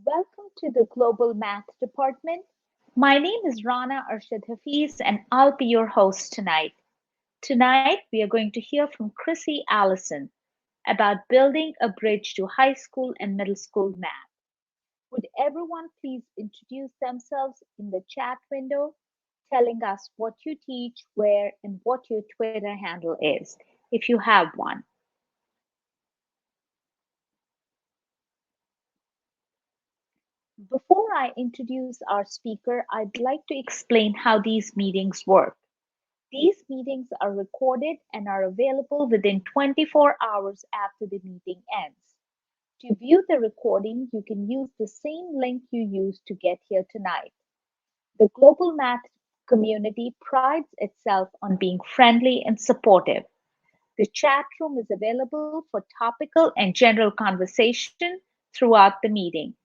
Welcome to the Global Math Department. My name is Rana Arshad Hafiz, and I'll be your host tonight. Tonight, we are going to hear from Chrissy Allison about building a bridge to high school and middle school math. Would everyone please introduce themselves in the chat window, telling us what you teach, where, and what your Twitter handle is, if you have one? Before I introduce our speaker, I'd like to explain how these meetings work. These meetings are recorded and are available within 24 hours after the meeting ends. To view the recording, you can use the same link you used to get here tonight. The Global Math community prides itself on being friendly and supportive. The chat room is available for topical and general conversation throughout the meeting.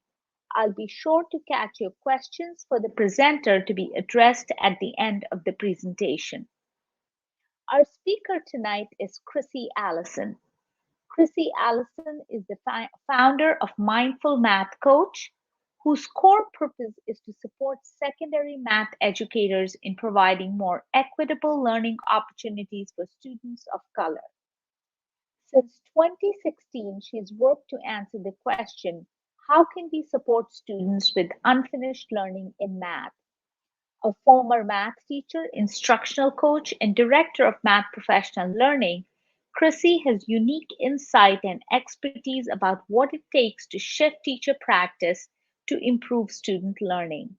I'll be sure to catch your questions for the presenter to be addressed at the end of the presentation. Our speaker tonight is Chrissy Allison. Chrissy Allison is the founder of Mindful Math Coach, whose core purpose is to support secondary math educators in providing more equitable learning opportunities for students of color. Since 2016, she's worked to answer the question, how can we support students with unfinished learning in math? A former math teacher, instructional coach, and director of math professional learning, Chrissy has unique insight and expertise about what it takes to shift teacher practice to improve student learning.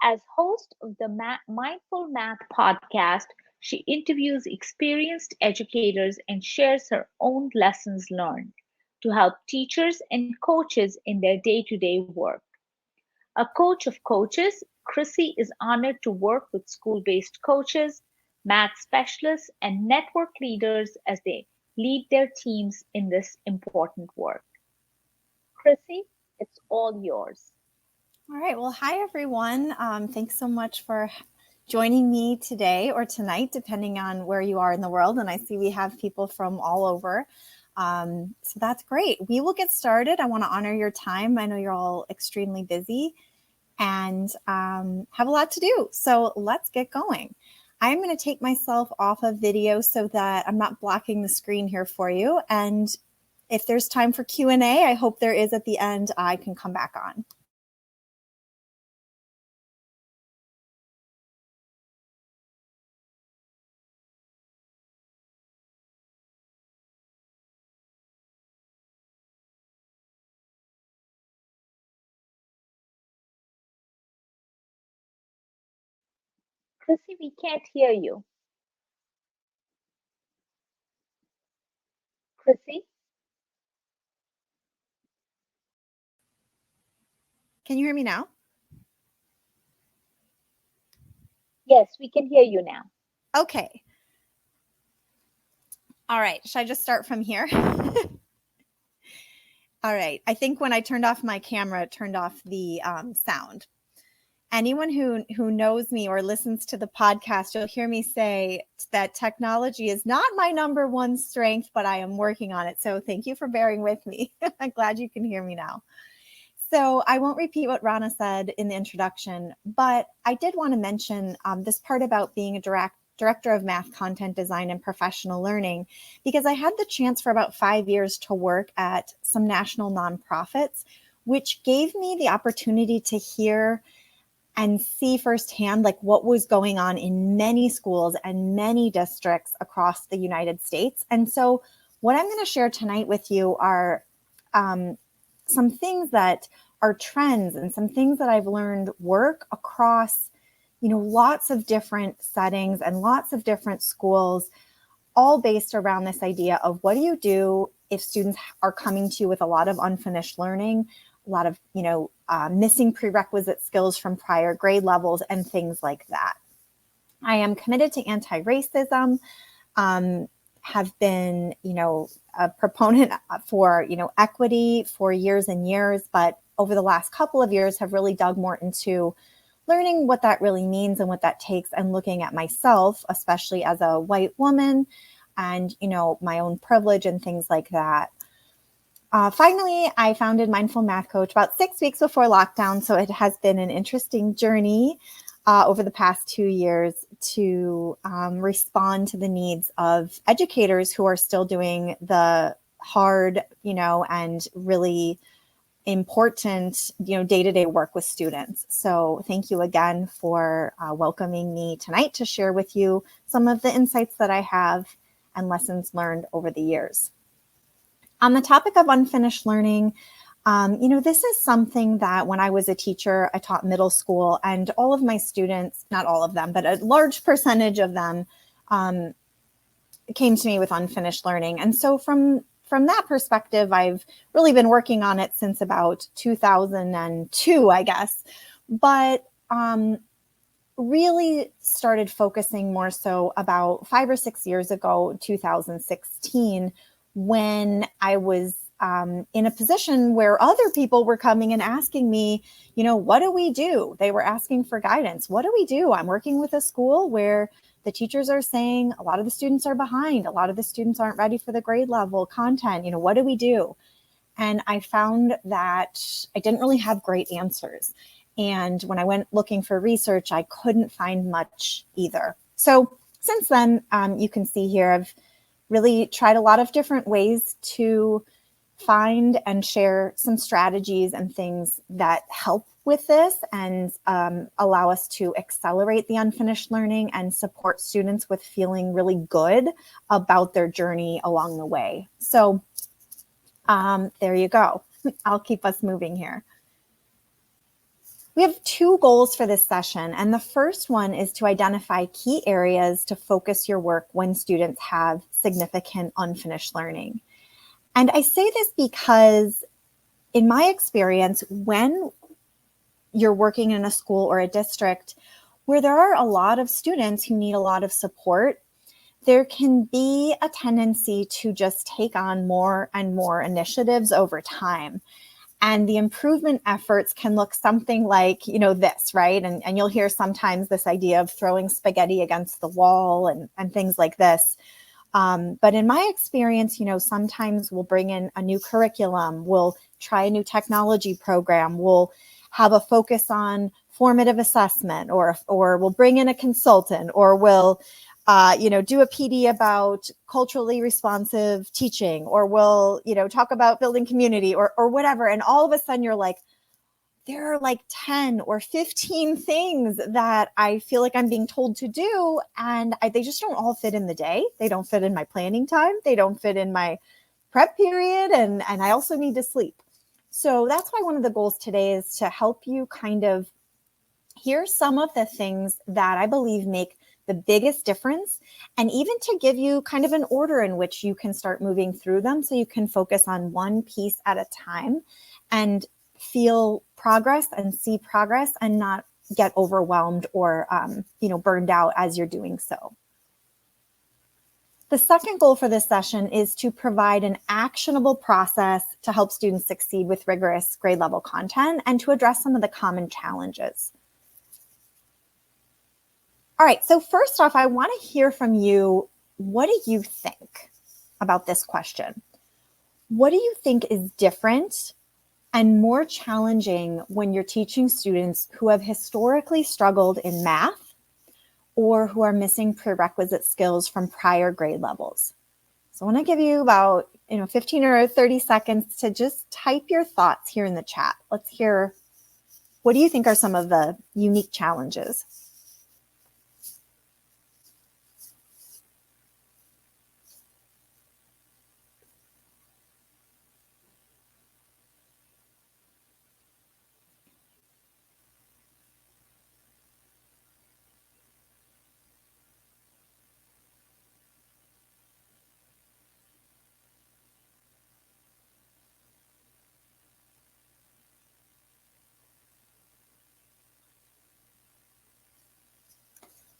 As host of the Mindful Math podcast, she interviews experienced educators and shares her own lessons learned to help teachers and coaches in their day to day work. A coach of coaches, Chrissy is honored to work with school based coaches, math specialists, and network leaders as they lead their teams in this important work. Chrissy, it's all yours. All right. Well, hi, everyone. Thanks so much for joining me today or tonight, depending on where you are in the world. And I see we have people from all over. So that's great. We will get started. I want to honor your time. I know you're all extremely busy and have a lot to do. So let's get going. I'm going to take myself off of video so that I'm not blocking the screen here for you. And if there's time for Q&A, I hope there is at the end, I can come back on. Chrissy, we can't hear you. Chrissy? Can you hear me now? Yes, we can hear you now. Okay. All right. Should I just start from here? All right. I think when I turned off my camera, it turned off the sound. Anyone who knows me or listens to the podcast, you'll hear me say that technology is not my number one strength, but I am working on it. So thank you for bearing with me. I'm glad you can hear me now. So I won't repeat what Rana said in the introduction, but I did want to mention this part about being a director of math content design and professional learning, because I had the chance for about 5 years to work at some national nonprofits, which gave me the opportunity to hear and see firsthand like what was going on in many schools and many districts across the United States. And so what I'm going to share tonight with you are some things that are trends and some things that I've learned work across, lots of different settings and lots of different schools, all based around this idea of what do you do if students are coming to you with a lot of unfinished learning, a lot of, missing prerequisite skills from prior grade levels and things like that. I am committed to anti-racism, have been, a proponent for, equity for years and years, but over the last couple of years have really dug more into learning what that really means and what that takes and looking at myself, especially as a white woman and, my own privilege and things like that. Finally, I founded Mindful Math Coach about 6 weeks before lockdown. So it has been an interesting journey over the past 2 years to respond to the needs of educators who are still doing the hard, and really important, day-to-day work with students. So thank you again for welcoming me tonight to share with you some of the insights that I have and lessons learned over the years. On the topic of unfinished learning, this is something that when I was a teacher, I taught middle school, and all of my students, not all of them, but a large percentage of them came to me with unfinished learning. And so from that perspective, I've really been working on it since about 2002, I guess, but really started focusing more so about 5 or 6 years ago, 2016, when I was in a position where other people were coming and asking me, what do we do? They were asking for guidance. What do we do? I'm working with a school where the teachers are saying a lot of the students are behind. A lot of the students aren't ready for the grade level content. What do we do? And I found that I didn't really have great answers. And when I went looking for research, I couldn't find much either. So since then, you can see here, I've really tried a lot of different ways to find and share some strategies and things that help with this and allow us to accelerate the unfinished learning and support students with feeling really good about their journey along the way. So there you go. I'll keep us moving here. We have 2 goals for this session, and the first one is to identify key areas to focus your work when students have significant unfinished learning. And I say this because in my experience, when you're working in a school or a district where there are a lot of students who need a lot of support, there can be a tendency to just take on more and more initiatives over time. And the improvement efforts can look something like, this, right? And you'll hear sometimes this idea of throwing spaghetti against the wall and things like this. But in my experience, sometimes we'll bring in a new curriculum, we'll try a new technology program, we'll have a focus on formative assessment, or we'll bring in a consultant, or we'll do a PD about culturally responsive teaching, or we'll, talk about building community or whatever. And all of a sudden you're like, there are like 10 or 15 things that I feel like I'm being told to do. And they just don't all fit in the day. They don't fit in my planning time. They don't fit in my prep period. And I also need to sleep. So that's why one of the goals today is to help you kind of hear some of the things that I believe make the biggest difference, and even to give you kind of an order in which you can start moving through them so you can focus on one piece at a time and feel progress and see progress and not get overwhelmed or burned out as you're doing so. The second goal for this session is to provide an actionable process to help students succeed with rigorous grade level content and to address some of the common challenges. All right, so first off, I want to hear from you. What do you think about this question? What do you think is different and more challenging when you're teaching students who have historically struggled in math or who are missing prerequisite skills from prior grade levels? So I want to give you about 15 or 30 seconds to just type your thoughts here in the chat. Let's hear, what do you think are some of the unique challenges?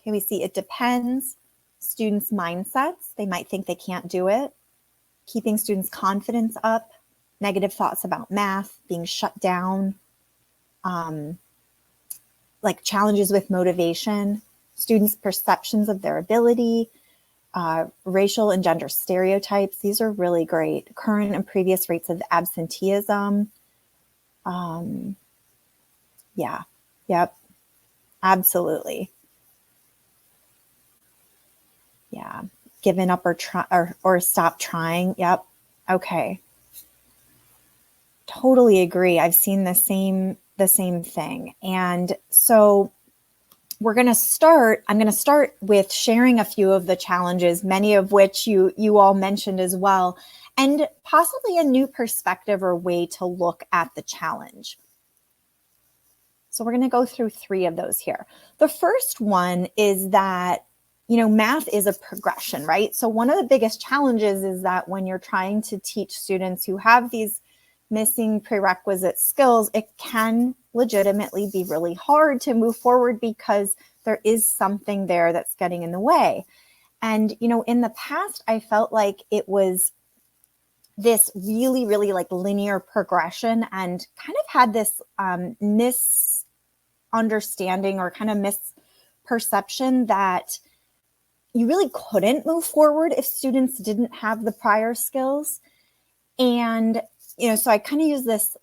Okay, we see it depends. Students' mindsets, they might think they can't do it. Keeping students' confidence up, negative thoughts about math, being shut down, like challenges with motivation, students' perceptions of their ability, racial and gender stereotypes. These are really great. Current and previous rates of absenteeism. Yeah. Yep. Absolutely. Yeah. Given up or try or stop trying. Yep. Okay. Totally agree. I've seen the same thing. And so I'm going to start with sharing a few of the challenges, many of which you all mentioned as well, and possibly a new perspective or way to look at the challenge. So we're going to go through 3 of those here. The first one is that, math is a progression, right? So one of the biggest challenges is that when you're trying to teach students who have these missing prerequisite skills, it can legitimately be really hard to move forward because there is something there that's getting in the way. And, in the past, I felt like it was this really, really like linear progression and kind of had this misunderstanding or kind of misperception that you really couldn't move forward if students didn't have the prior skills. And so I kind of use this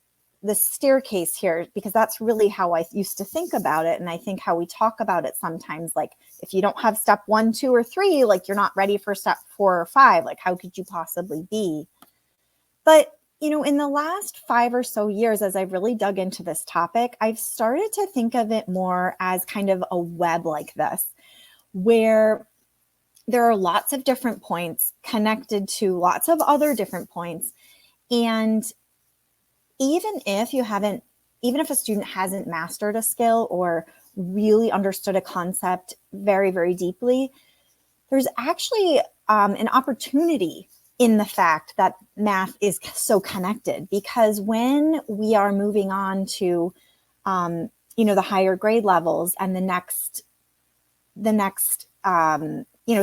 staircase here because that's really how I used to think about it. And I think how we talk about it sometimes, like if you don't have step 1, 2, or 3, like you're not ready for step 4 or 5, like how could you possibly be? But, in the last 5 or so years, as I've really dug into this topic, I've started to think of it more as kind of a web like this, where there are lots of different points connected to lots of other different points. And even if a student hasn't mastered a skill or really understood a concept very, very deeply, there's actually an opportunity in the fact that math is so connected, because when we are moving on to, the higher grade levels and the next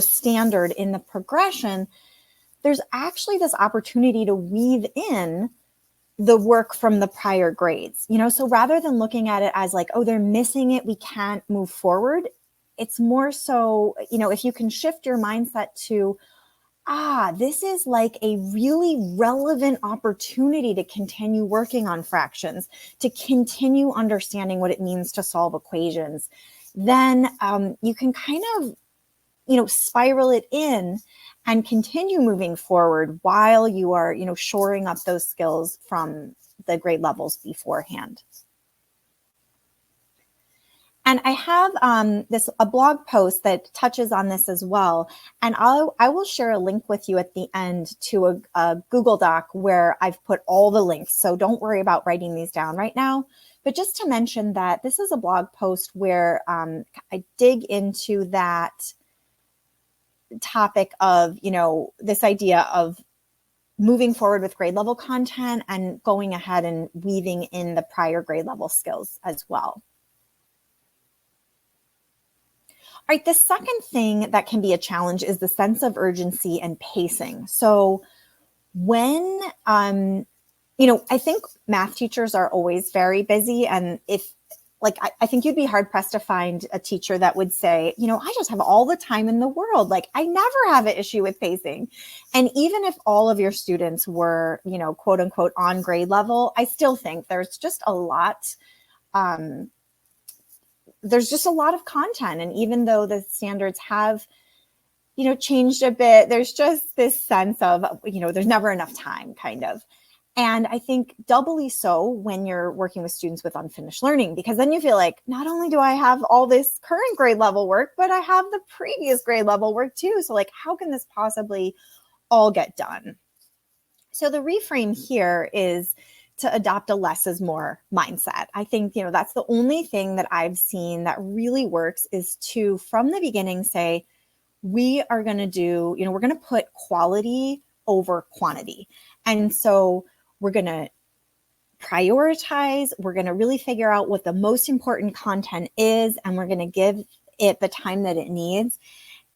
standard in the progression, there's actually this opportunity to weave in the work from the prior grades, so rather than looking at it as like, oh, they're missing it, we can't move forward. It's more so, if you can shift your mindset to, this is like a really relevant opportunity to continue working on fractions, to continue understanding what it means to solve equations, then you can kind of, spiral it in and continue moving forward while you are, shoring up those skills from the grade levels beforehand. And I have a blog post that touches on this as well. And I will share a link with you at the end to a Google Doc where I've put all the links. So don't worry about writing these down right now. But just to mention that this is a blog post where I dig into that topic of, this idea of moving forward with grade level content and going ahead and weaving in the prior grade level skills as well. All right, the second thing that can be a challenge is the sense of urgency and pacing. So when, I think math teachers are always very busy. And I think you'd be hard pressed to find a teacher that would say, I just have all the time in the world. Like I never have an issue with pacing. And even if all of your students were, quote unquote, on grade level, I still think there's just a lot, of content. And even though the standards have, changed a bit, there's just this sense of, there's never enough time kind of. And I think doubly so when you're working with students with unfinished learning, because then you feel like not only do I have all this current grade level work, but I have the previous grade level work too. So like, how can this possibly all get done? So the reframe here is to adopt a less is more mindset. I think, that's the only thing that I've seen that really works is to, from the beginning, say, we are going to do, we're going to put quality over quantity. And so we're going to prioritize, we're going to really figure out what the most important content is, and we're going to give it the time that it needs.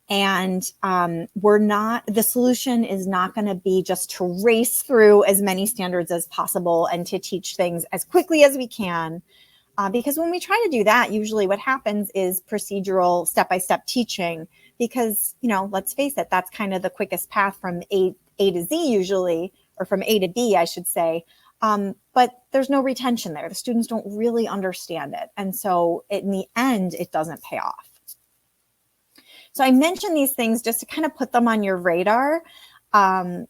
And the solution is not going to be just to race through as many standards as possible and to teach things as quickly as we can. Because when we try to do that, usually what happens is procedural step-by-step teaching because, let's face it, that's kind of the quickest path from A to Z usually, or from A to B, I should say. But there's no retention there. The students don't really understand it. And so in the end, it doesn't pay off. So I mentioned these things just to kind of put them on your radar. And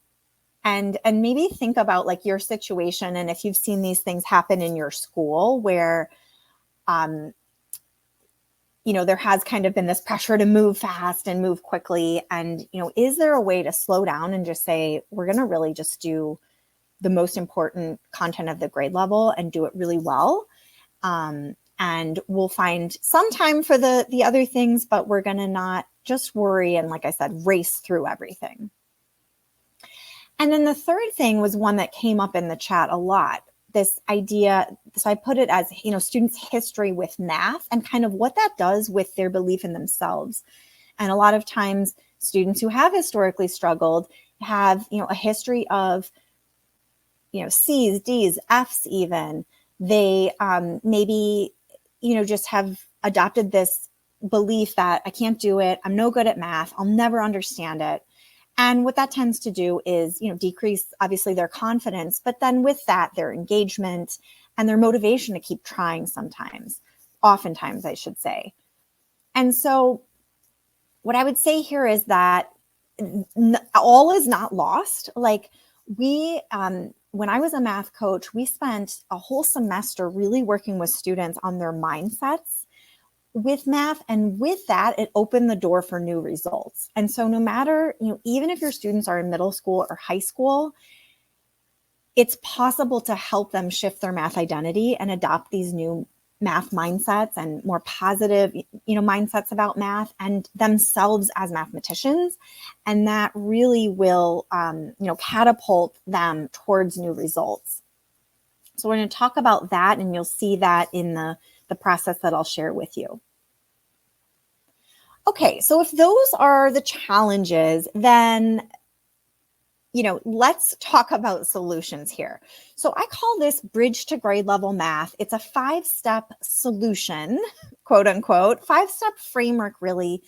maybe think about like your situation, and if you've seen these things happen in your school where there has kind of been this pressure to move fast and move quickly. And, is there a way to slow down and just say, we're going to really just do the most important content of the grade level and do it really well. And we'll find some time for the other things, but we're going to not just worry and, like I said, race through everything. And then the third thing was one that came up in the chat a lot, this idea. So I put it as, students' history with math and kind of what that does with their belief in themselves. And a lot of times students who have historically struggled have, a history of, C's, D's, F's even. They maybe, just have adopted this belief that I can't do it. I'm no good at math. I'll never understand it. And what that tends to do is, decrease, obviously, their confidence, but then with that, their engagement and their motivation to keep trying oftentimes, I should say. And so what I would say here is that all is not lost. Like when I was a math coach, we spent a whole semester really working with students on their mindsets with math. And with that, it opened the door for new results. And so no matter, even if your students are in middle school or high school, it's possible to help them shift their math identity and adopt these new math mindsets and more positive, mindsets about math and themselves as mathematicians. And that really will, catapult them towards new results. So we're going to talk about that, and you'll see that in the process that I'll share with you. Okay, so if those are the challenges, then, let's talk about solutions here. So I call this Bridge to Grade Level Math. It's a 5-step solution, quote unquote, 5-step framework really.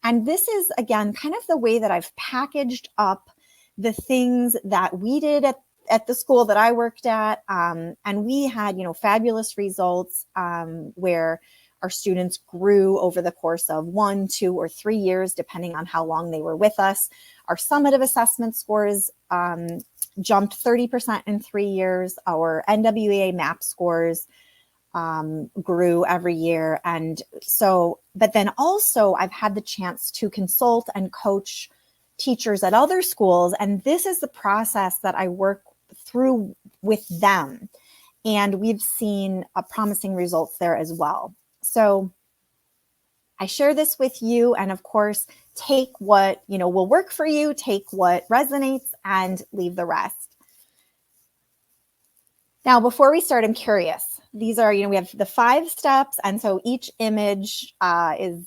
And this is, again, kind of the way that I've packaged up the things that we did at the school that I worked at. And we had, fabulous results where our students grew over the course of 1, 2, or 3 years, depending on how long they were with us. Our summative assessment scores jumped 30% in 3 years. Our NWEA MAP scores grew every year. And so, but then also I've had the chance to consult and coach teachers at other schools. And this is the process that I work through with them. And we've seen promising results there as well. So I share this with you, and of course, take what, will work for you, take what resonates, and leave the rest. Now, before we start, I'm curious. These are, we have the 5 steps, and so each image is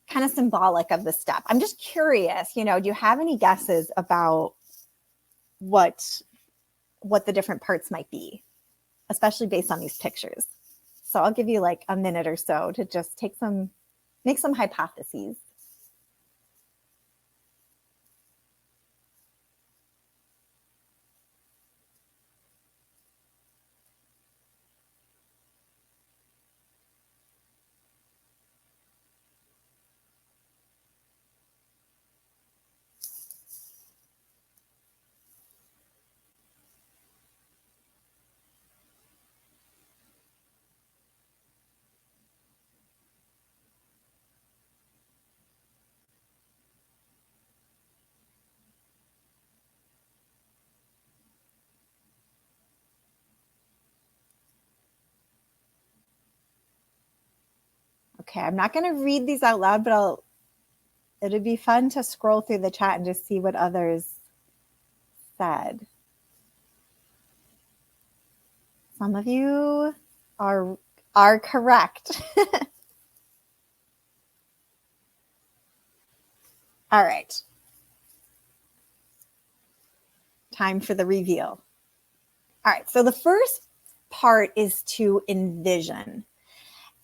kind of symbolic of the step. I'm just curious, do you have any guesses about what the different parts might be, especially based on these pictures? So I'll give you like a minute or so to just make some hypotheses. Okay, I'm not going to read these out loud, but it'll be fun to scroll through the chat and just see what others said. Some of you are correct. All right. Time for the reveal. All right, so the first part is to envision.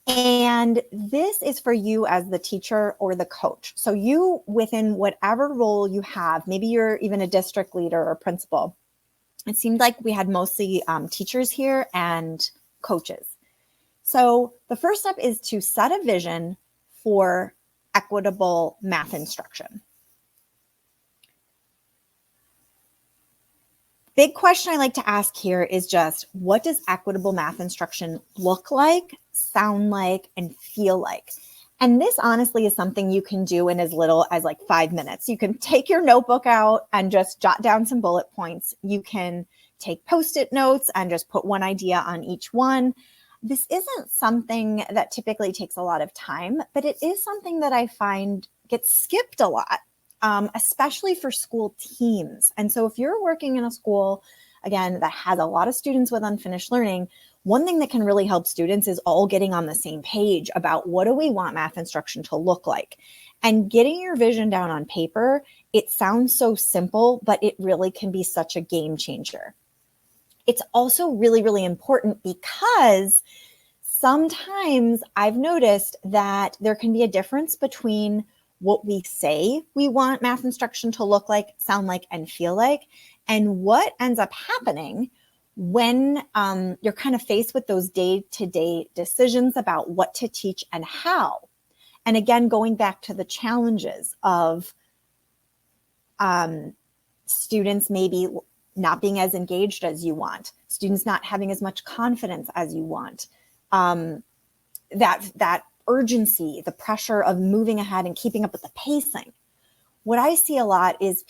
And this is for you as the teacher or the coach. So you, within whatever role you have, maybe you're even a district leader or principal. It seemed like we had mostly teachers here and coaches. So the first step is to set a vision for equitable math instruction. Big question I like to ask here is just, what does equitable math instruction look like, sound like, and feel like? And this honestly is something you can do in as little as like 5 minutes. You can take your notebook out and just jot down some bullet points. You can take Post-it notes and just put one idea on each one. This isn't something that typically takes a lot of time, but it is something that I find gets skipped a lot, especially for school teams. And so if you're working in a school, again, that has a lot of students with unfinished learning, one thing that can really help students is all getting on the same page about what do we want math instruction to look like. And getting your vision down on paper, it sounds so simple, but it really can be such a game changer. It's also really, really important because sometimes I've noticed that there can be a difference between what we say we want math instruction to look like, sound like, and feel like, and what ends up happening when you're kind of faced with those day-to-day decisions about what to teach and how. And again, going back to the challenges of students maybe not being as engaged as you want, students not having as much confidence as you want, that urgency, the pressure of moving ahead and keeping up with the pacing. What I see a lot is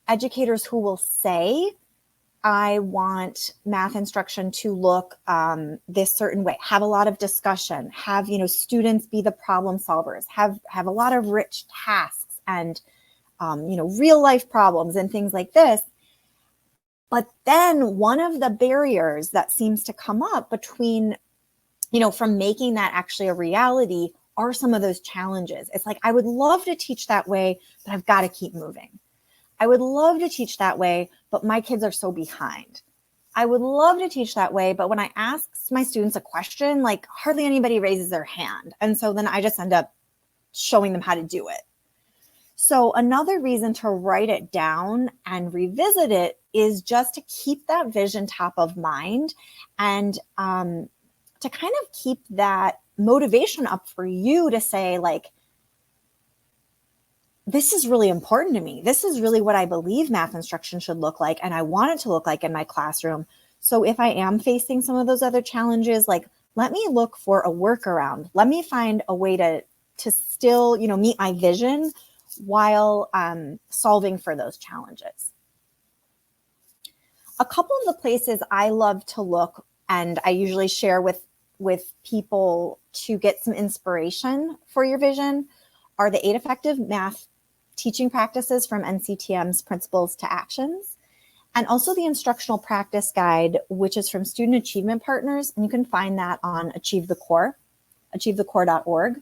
educators who will say, I want math instruction to look this certain way, have a lot of discussion, have, students be the problem solvers, have a lot of rich tasks and, real life problems and things like this. But then one of the barriers that seems to come up between, from making that actually a reality are some of those challenges. It's like, I would love to teach that way, but I've got to keep moving. I would love to teach that way, but my kids are so behind. I would love to teach that way, but when I ask my students a question, like hardly anybody raises their hand. And so then I just end up showing them how to do it. So another reason to write it down and revisit it is just to keep that vision top of mind and to kind of keep that motivation up for you to say, like, this is really important to me. This is really what I believe math instruction should look like, and I want it to look like in my classroom. So if I am facing some of those other challenges, like, let me look for a workaround. Let me find a way to still, meet my vision while solving for those challenges. A couple of the places I love to look, and I usually share with people to get some inspiration for your vision, are the 8 effective math teaching practices from NCTM's Principles to Actions, and also the instructional practice guide, which is from Student Achievement Partners. And you can find that on Achieve the Core, achievethecore.org.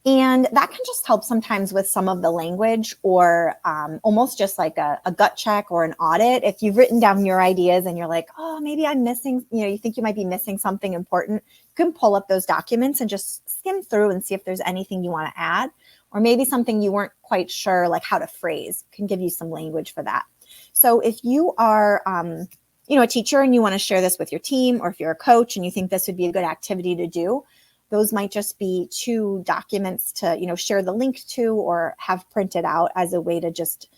And that can just help sometimes with some of the language, or almost just like a gut check or an audit. If you've written down your ideas and you're like, oh, maybe I'm missing, you think you might be missing something important, you can pull up those documents and just skim through and see if there's anything you want to add, or maybe something you weren't quite sure, like how to phrase, can give you some language for that. So if you are, a teacher and you want to share this with your team, or if you're a coach and you think this would be a good activity to do, those might just be 2 documents to, share the link to or have printed out as a way to just,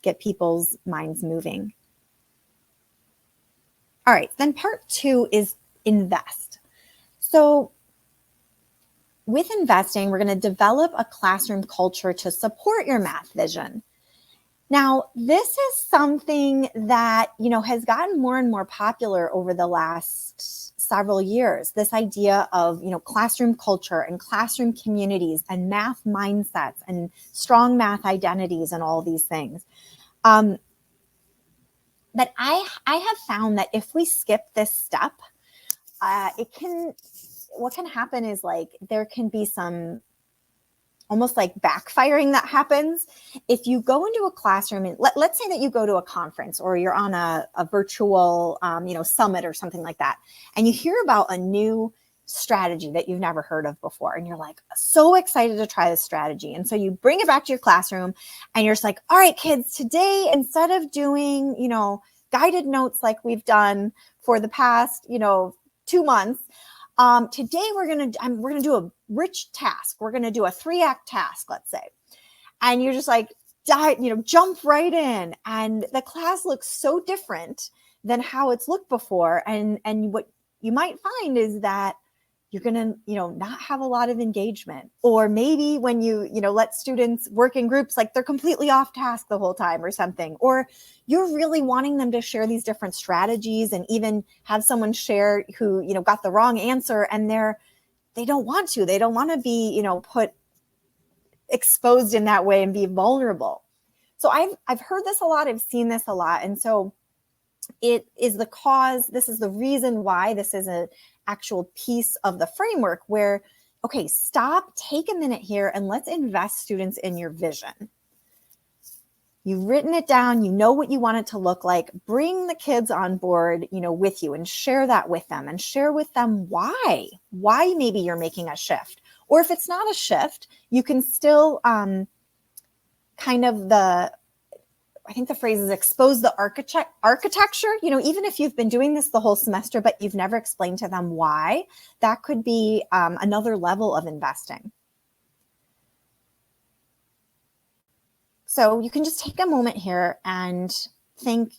get people's minds moving. All right, then part 2 is invest. So with investing, we're going to develop a classroom culture to support your math vision. Now, this is something that, has gotten more and more popular over the last several years. This idea of, classroom culture and classroom communities and math mindsets and strong math identities and all these things. But I have found that if we skip this step, what can happen is, like, there can be some almost like backfiring that happens. If you go into a classroom, and let's say that you go to a conference or you're on a virtual, summit or something like that, and you hear about a new strategy that you've never heard of before. And you're like, so excited to try this strategy. And so you bring it back to your classroom and you're just like, all right, kids, today, instead of doing, guided notes like we've done for the past, 2 months, today we're gonna do a rich task. We're gonna do a 3-act task, let's say, and you're just like, jump right in, and the class looks so different than how it's looked before. And what you might find is that you're gonna, not have a lot of engagement, or maybe when you let students work in groups, like they're completely off task the whole time or something, or you're really wanting them to share these different strategies and even have someone share who, got the wrong answer, and they don't want to be, put exposed in that way and be vulnerable. So I've heard this a lot. I've seen this a lot. And so this is the reason why this is an actual piece of the framework where, okay, stop, take a minute here, and let's invest students in your vision. You've written it down, you know what you want it to look like. Bring the kids on board, with you, and share that with them, and share with them why maybe you're making a shift. Or if it's not a shift, you can still I think the phrase is expose the architecture. Even if you've been doing this the whole semester, but you've never explained to them why, that could be another level of investing. So you can just take a moment here and think,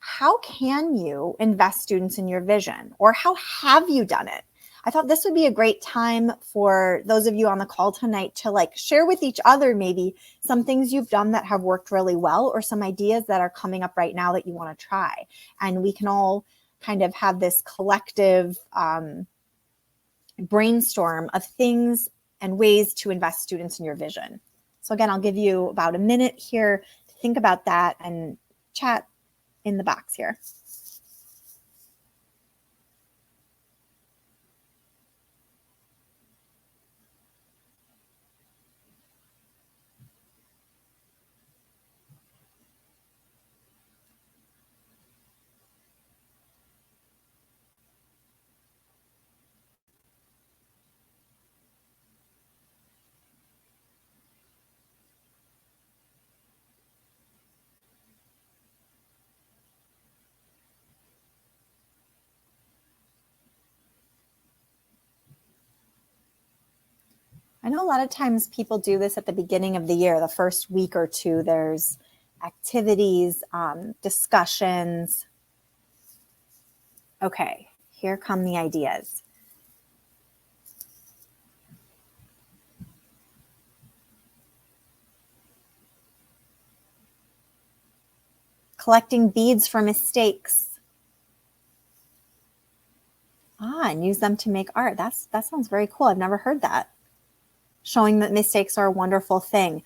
how can you invest students in your vision, or how have you done it? I thought this would be a great time for those of you on the call tonight to share with each other maybe some things you've done that have worked really well, or some ideas that are coming up right now that you want to try. And we can all kind of have this collective brainstorm of things and ways to invest students in your vision. So again, I'll give you about a minute here to think about that and chat in the box here. I know a lot of times people do this at the beginning of the year, the first week or two. There's activities, discussions. Okay, here come the ideas. Collecting beads for mistakes. And use them to make art. That sounds very cool. I've never heard that. Showing that mistakes are a wonderful thing.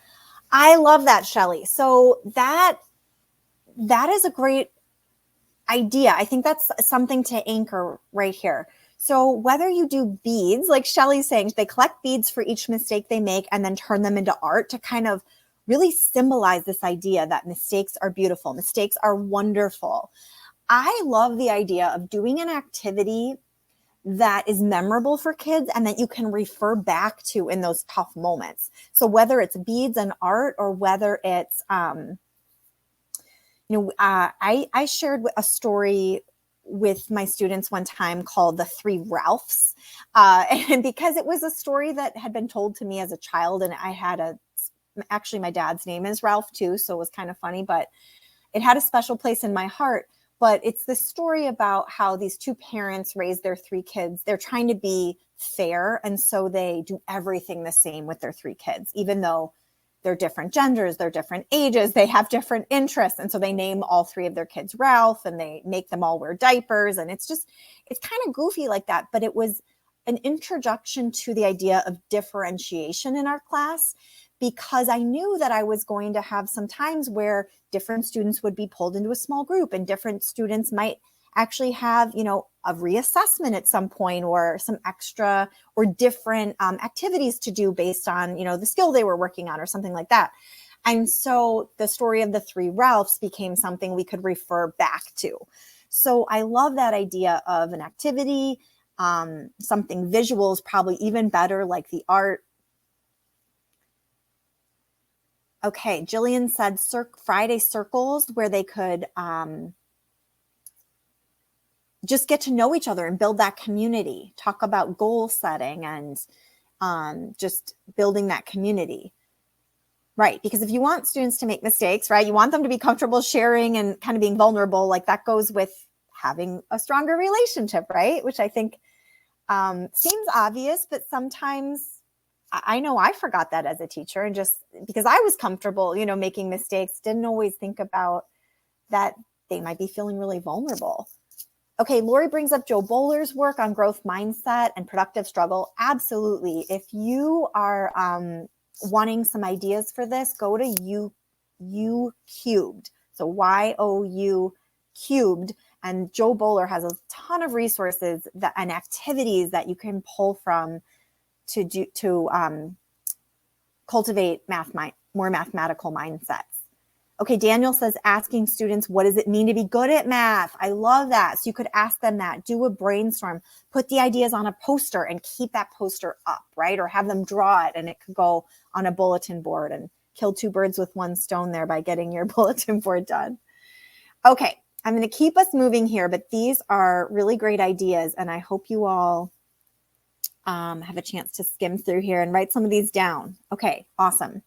I love that, Shelley. So that is a great idea. I think that's something to anchor right here. So whether you do beads, like Shelley's saying, they collect beads for each mistake they make and then turn them into art to kind of really symbolize this idea that mistakes are beautiful, mistakes are wonderful. I love the idea of doing an activity that is memorable for kids and that you can refer back to in those tough moments. So whether it's beads and art, or whether it's, I shared a story with my students one time called The Three Ralphs. And because it was a story that had been told to me as a child, and I had actually my dad's name is Ralph too, so it was kind of funny, but it had a special place in my heart. But it's this story about how these two parents raise their 3 kids. They're trying to be fair, and so they do everything the same with their 3 kids, even though they're different genders, they're different ages, they have different interests. And so they name all 3 of their kids Ralph, and they make them all wear diapers. And it's kind of goofy like that. But it was an introduction to the idea of differentiation in our class, because I knew that I was going to have some times where different students would be pulled into a small group, and different students might actually have, reassessment at some point, or some extra or different activities to do based on, the skill they were working on or something like that. And so the story of the three Ralphs became something we could refer back to. So I love that idea of an activity, something visual is probably even better, like the art. Okay, Jillian said Friday circles where they could just get to know each other and build that community, talk about goal setting and just building that community. Right, because if you want students to make mistakes, right, you want them to be comfortable sharing and kind of being vulnerable, like that goes with having a stronger relationship, right? Which I think seems obvious, but sometimes I know I forgot that as a teacher, and just because I was comfortable, making mistakes, didn't always think about that they might be feeling really vulnerable. Okay, Lori brings up Joe Bowler's work on growth mindset and productive struggle. Absolutely. If you are wanting some ideas for this, go to U cubed. So YOU cubed. And Joe Bowler has a ton of resources and activities that you can pull from to cultivate more mathematical mindsets. Okay, Daniel says asking students, what does it mean to be good at math? I love that. So you could ask them that, do a brainstorm, put the ideas on a poster and keep that poster up, right? Or have them draw it and it could go on a bulletin board, and kill two birds with one stone there by getting your bulletin board done. Okay, I'm going to keep us moving here, but these are really great ideas, and I hope you all have a chance to skim through here and write some of these down. Okay, awesome.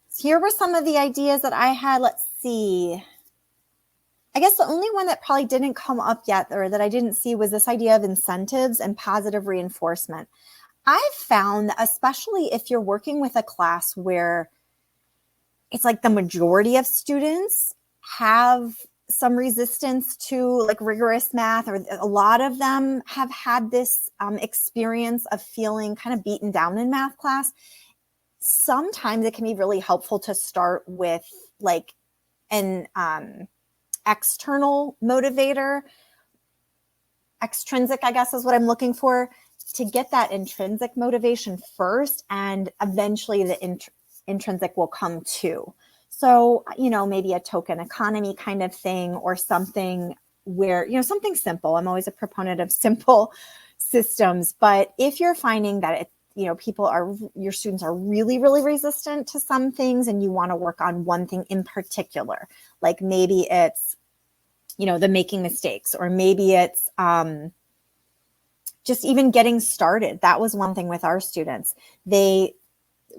So here were some of the ideas that I had. Let's see. I guess the only one that probably didn't come up yet, or that I didn't see, was this idea of incentives and positive reinforcement. I've found, especially if you're working with a class where it's like the majority of students have some resistance to like rigorous math, or a lot of them have had this experience of feeling kind of beaten down in math class. Sometimes it can be really helpful to start with like an external motivator, extrinsic, I guess is what I'm looking for, to get that intrinsic motivation first, and eventually the intrinsic will come too. So, maybe a token economy kind of thing, or something where, something simple. I'm always a proponent of simple systems, but if you're finding that your students are really, really resistant to some things, and you want to work on one thing in particular, like maybe it's, the making mistakes, or maybe it's just even getting started. That was one thing with our students. They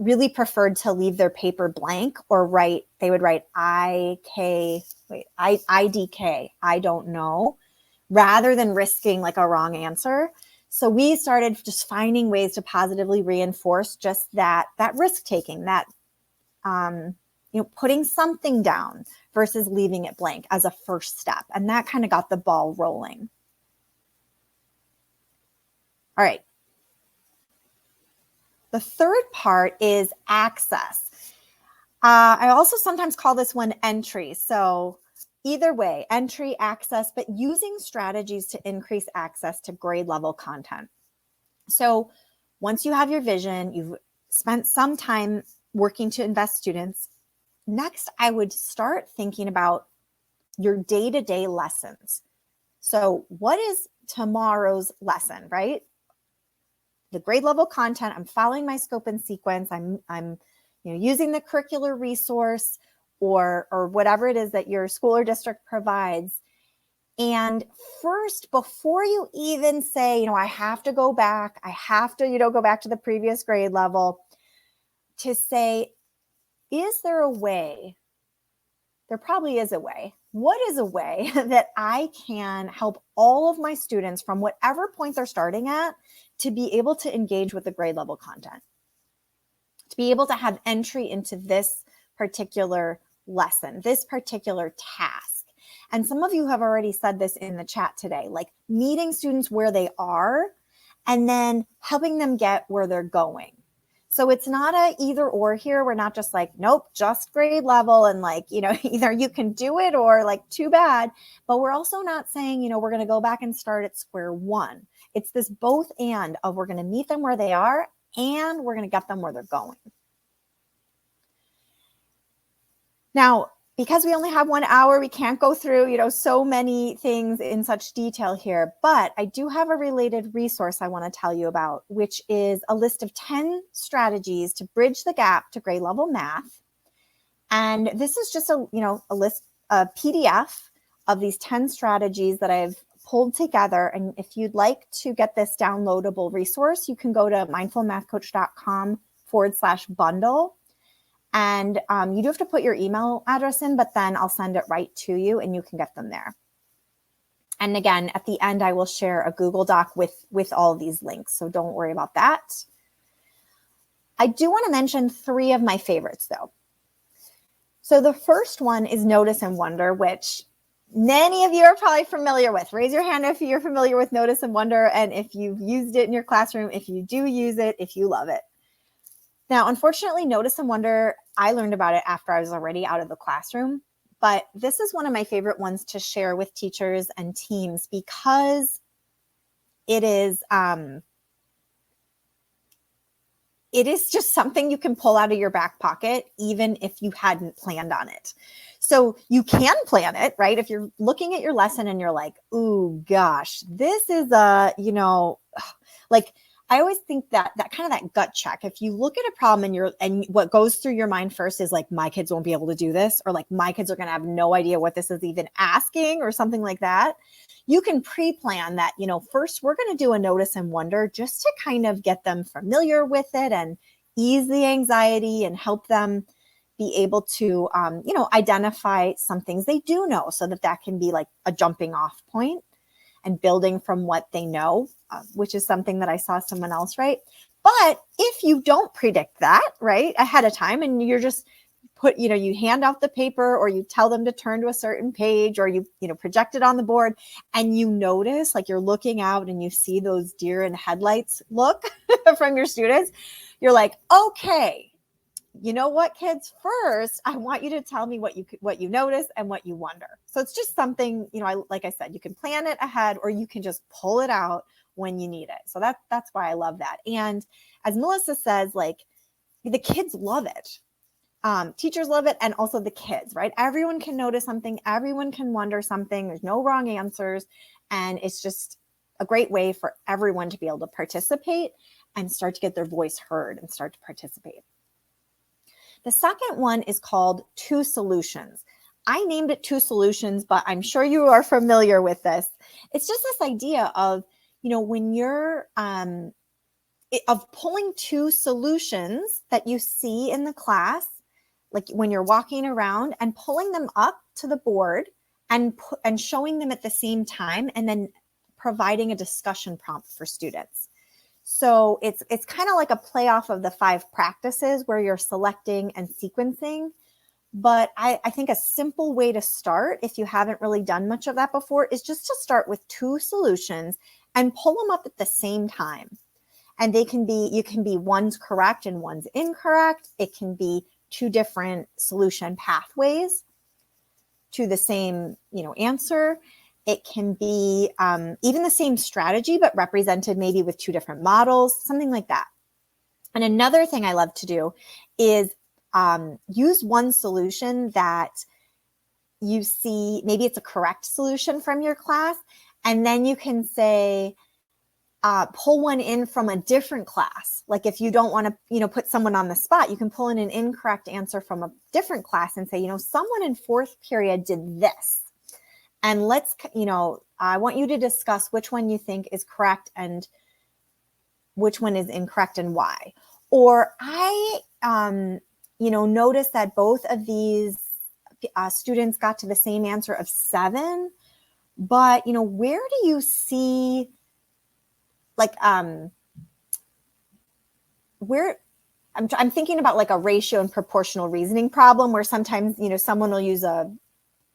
really preferred to leave their paper blank, or they would write IDK, I don't know, rather than risking like a wrong answer. So we started just finding ways to positively reinforce just that risk taking, that putting something down versus leaving it blank as a first step. And that kind of got the ball rolling. All right. The third part is access. I also sometimes call this one entry. So either way, entry, access, but using strategies to increase access to grade level content. So once you have your vision, you've spent some time working to invest students. Next, I would start thinking about your day-to-day lessons. So what is tomorrow's lesson, right? The grade level content, I'm following my scope and sequence. I'm using the curricular resource or whatever it is that your school or district provides. And first, before you even say, I have to go back, I have to, go back to the previous grade level, to say, is there a way? There probably is a way. What is a way that I can help all of my students from whatever point they're starting at to be able to engage with the grade level content, to be able to have entry into this particular lesson, this particular task? And some of you have already said this in the chat today, like meeting students where they are and then helping them get where they're going. So it's not a either or here. We're not just like, nope, just grade level and like, either you can do it or like too bad. But we're also not saying, we're going to go back and start at square one. It's this both and of we're going to meet them where they are and we're going to get them where they're going. Now, because we only have 1 hour, we can't go through, so many things in such detail here, but I do have a related resource I want to tell you about, which is a list of 10 strategies to bridge the gap to grade level math. And this is just a list, a PDF of these 10 strategies that I've pulled together. And if you'd like to get this downloadable resource, you can go to mindfulmathcoach.com/bundle. And you do have to put your email address in, but then I'll send it right to you and you can get them there. And again, at the end, I will share a Google Doc with all of these links. So don't worry about that. I do want to mention 3 of my favorites though. So the first one is Notice and Wonder, which many of you are probably familiar with. Raise your hand if you're familiar with Notice and Wonder and if you've used it in your classroom, if you do use it, if you love it. Now, unfortunately, Notice and Wonder, I learned about it after I was already out of the classroom, but this is one of my favorite ones to share with teachers and teams because it is just something you can pull out of your back pocket, even if you hadn't planned on it. So you can plan it, right? If you're looking at your lesson and you're like, ooh, gosh, this is like, I always think that kind of that gut check. If you look at a problem and what goes through your mind first is like, my kids won't be able to do this, or like my kids are going to have no idea what this is even asking or something like that. You can pre-plan that, first we're going to do a Notice and Wonder just to kind of get them familiar with it and ease the anxiety and help them be able to, identify some things they do know so that can be like a jumping off point and building from what they know, which is something that I saw someone else write. But if you don't predict that, right, ahead of time, and you're just you hand out the paper or you tell them to turn to a certain page or you project it on the board and you notice like you're looking out and you see those deer in headlights look from your students, you're like, okay, you know what, kids, first, I want you to tell me what you notice and what you wonder. So it's just something, like I said, you can plan it ahead or you can just pull it out when you need it. So that's why I love that. And as Melissa says, like the kids love it. Teachers love it. And also the kids, right? Everyone can notice something. Everyone can wonder something. There's no wrong answers. And it's just a great way for everyone to be able to participate and start to get their voice heard and start to participate. The second one is called Two Solutions. I named it Two Solutions, but I'm sure you are familiar with this. It's just this idea of, when you're of pulling two solutions that you see in the class, like when you're walking around and pulling them up to the board and showing them at the same time, and then providing a discussion prompt for students. So it's kind of like a play off of the 5 practices where you're selecting and sequencing. But I think a simple way to start, if you haven't really done much of that before, is just to start with 2 solutions and pull them up at the same time. And you can be one's correct and one's incorrect. It can be 2 different solution pathways to the same, answer. It can be even the same strategy, but represented maybe with 2 different models, something like that. And another thing I love to do is use one solution that you see, maybe it's a correct solution from your class, and then you can say, pull one in from a different class. Like if you don't want to, put someone on the spot, you can pull in an incorrect answer from a different class and say, someone in 4th period did this. And let's, I want you to discuss which one you think is correct and which one is incorrect and why. Or I, noticed that both of these students got to the same answer of 7, but, where do you see like, where I'm thinking about like a ratio and proportional reasoning problem where sometimes, someone will use a